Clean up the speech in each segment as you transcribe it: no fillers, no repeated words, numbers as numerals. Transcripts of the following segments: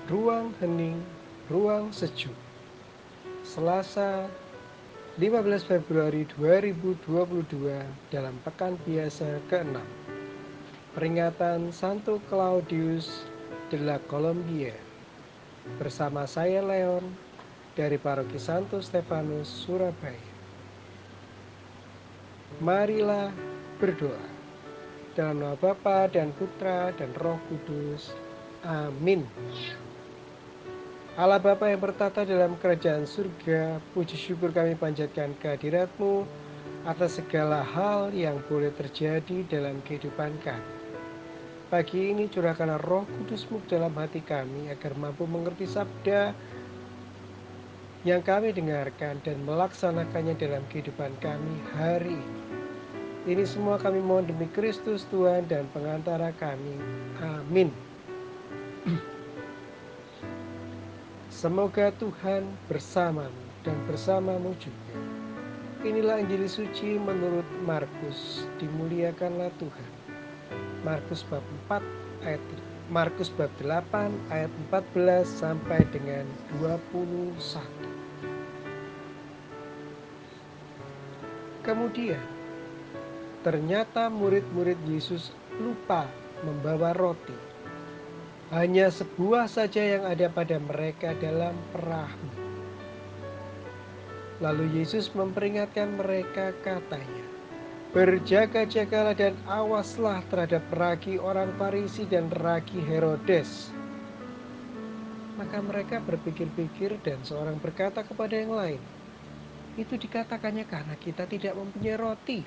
Ruang Hening, Ruang Sejuk. Selasa 15 Februari 2022 dalam pekan biasa ke-6. Peringatan Santo Claudius de la Colombia. Bersama saya Leon dari Paroki Santo Stefanus, Surabaya. Marilah berdoa. Dalam nama Bapa dan Putra dan Roh Kudus. Amin. Allah Bapa yang bertata dalam kerajaan surga, puji syukur kami panjatkan kehadirat-Mu atas segala hal yang boleh terjadi dalam kehidupan kami. Pagi ini curahkanlah Roh Kudus-Mu dalam hati kami agar mampu mengerti sabda yang kami dengarkan dan melaksanakannya dalam kehidupan kami hari ini. Ini semua kami mohon demi Kristus Tuhan dan pengantara kami. Amin. Semoga Tuhan bersamamu dan bersamamu juga. Inilah Injil suci menurut Markus. Dimuliakanlah Tuhan. Markus bab 8 ayat 14 sampai dengan 21. Kemudian ternyata murid-murid Yesus lupa membawa roti. Hanya sebuah saja yang ada pada mereka dalam perahu. Lalu Yesus memperingatkan mereka, katanya, "Berjaga-jagalah dan awaslah terhadap ragi orang Farisi dan ragi Herodes." Maka mereka berpikir-pikir dan seorang berkata kepada yang lain, "Itu dikatakannya karena kita tidak mempunyai roti."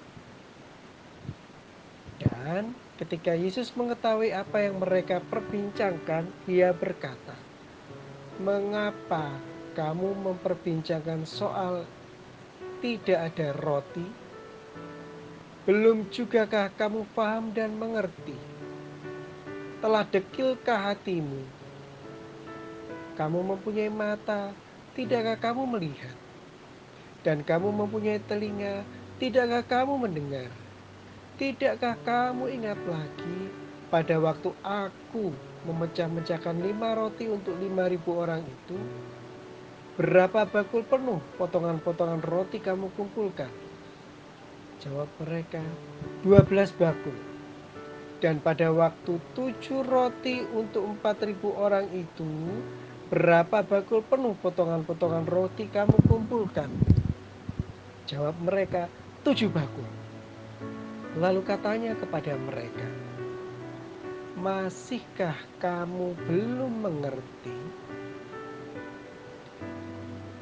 Dan ketika Yesus mengetahui apa yang mereka perbincangkan, Ia berkata, "Mengapa kamu memperbincangkan soal tidak ada roti? Belum jugakah kamu paham dan mengerti? Telah dekilkah hatimu? Kamu mempunyai mata, tidakkah kamu melihat? Dan kamu mempunyai telinga, tidakkah kamu mendengar? Tidakkah kamu ingat lagi pada waktu aku memecah-mecahkan 5 roti untuk 5.000 orang itu? Berapa bakul penuh potongan-potongan roti kamu kumpulkan?" Jawab mereka, 12 bakul. Dan pada waktu 7 roti untuk 4.000 orang itu, berapa bakul penuh potongan-potongan roti kamu kumpulkan? Jawab mereka, 7 bakul. Lalu katanya kepada mereka, "Masihkah kamu belum mengerti?"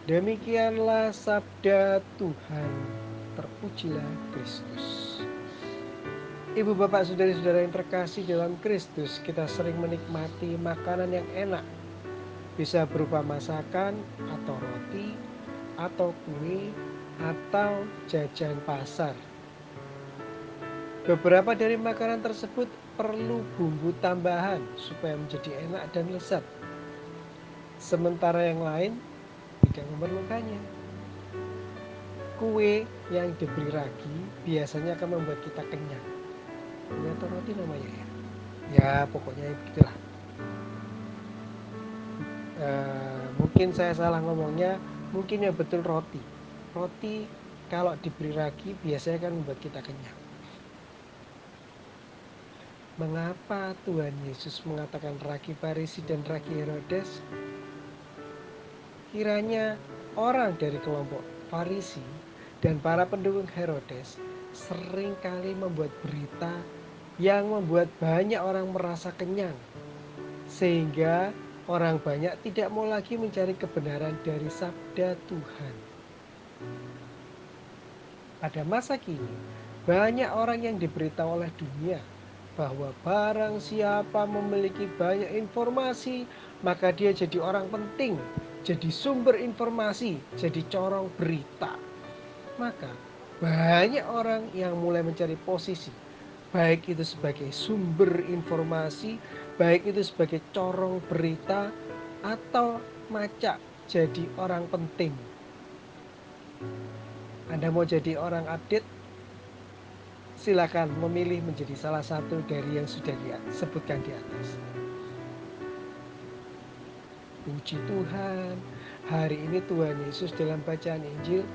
Demikianlah sabda Tuhan. Terpujilah Kristus. Ibu, bapak, saudari-saudara yang terkasih dalam Kristus, kita sering menikmati makanan yang enak. Bisa berupa masakan atau roti, atau kue, atau jajan pasar. Beberapa dari makanan tersebut perlu bumbu tambahan supaya menjadi enak dan lezat. Sementara yang lain tidak memerlukannya. Kue yang diberi ragi biasanya akan membuat kita kenyang. Kue atau roti namanya ya? Ya pokoknya begitulah. Mungkin saya salah ngomongnya, mungkin yang betul roti. Roti kalau diberi ragi biasanya kan membuat kita kenyang. Mengapa Tuhan Yesus mengatakan ragi Farisi dan ragi Herodes? Kiranya orang dari kelompok Farisi dan para pendukung Herodes seringkali membuat berita yang membuat banyak orang merasa kenyang, sehingga orang banyak tidak mau lagi mencari kebenaran dari sabda Tuhan. Pada masa kini, banyak orang yang diberitahu oleh dunia bahwa barang siapa memiliki banyak informasi, maka dia jadi orang penting, jadi sumber informasi, jadi corong berita. Maka banyak orang yang mulai mencari posisi, baik itu sebagai sumber informasi, baik itu sebagai corong berita, atau macak jadi orang penting. Anda mau jadi orang update? Silakan memilih menjadi salah satu dari yang sudah disebutkan di atas. Puji Tuhan, hari ini Tuhan Yesus dalam bacaan Injil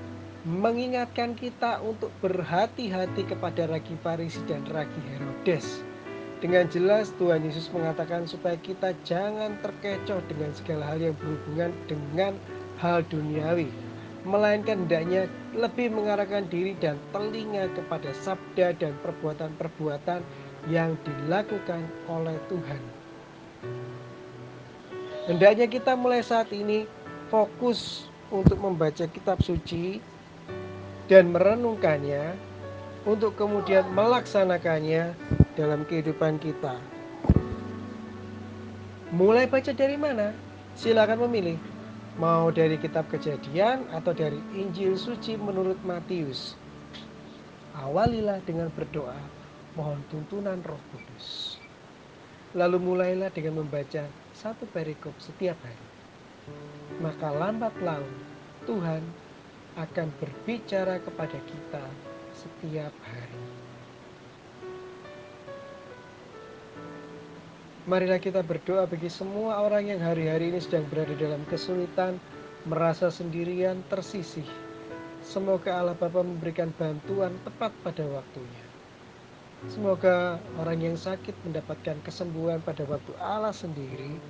mengingatkan kita untuk berhati-hati kepada ragi Farisi dan ragi Herodes. Dengan jelas Tuhan Yesus mengatakan supaya kita jangan terkecoh dengan segala hal yang berhubungan dengan hal duniawi, melainkan hendaknya lebih mengarahkan diri dan telinga kepada sabda dan perbuatan-perbuatan yang dilakukan oleh Tuhan. Hendaknya kita mulai saat ini fokus untuk membaca kitab suci dan merenungkannya untuk kemudian melaksanakannya dalam kehidupan kita. Mulai baca dari mana? Silakan memilih. Mau dari kitab Kejadian atau dari Injil suci menurut Matius. Awalilah dengan berdoa, mohon tuntunan Roh Kudus. Lalu mulailah dengan membaca satu perikop setiap hari. Maka lambat laun Tuhan akan berbicara kepada kita setiap hari. Marilah kita berdoa bagi semua orang yang hari-hari ini sedang berada dalam kesulitan, merasa sendirian, tersisih. Semoga Allah Bapa memberikan bantuan tepat pada waktunya. Semoga orang yang sakit mendapatkan kesembuhan pada waktu Allah sendiri.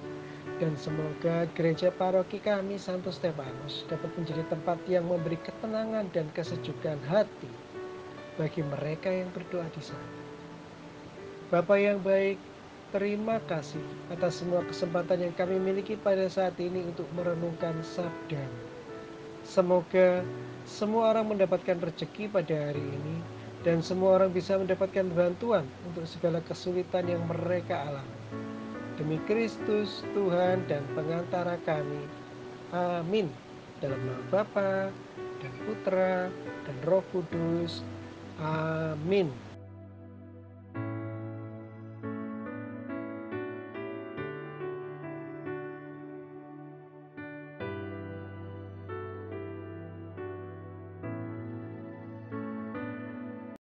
Dan semoga gereja paroki kami Santo Stefanus dapat menjadi tempat yang memberi ketenangan dan kesejukan hati bagi mereka yang berdoa di sana. Bapa yang baik, terima kasih atas semua kesempatan yang kami miliki pada saat ini untuk merenungkan sabda-Mu. Semoga semua orang mendapatkan rezeki pada hari ini dan semua orang bisa mendapatkan bantuan untuk segala kesulitan yang mereka alami. Demi Kristus, Tuhan dan pengantara kami. Amin. Dalam nama Bapa dan Putra dan Roh Kudus. Amin.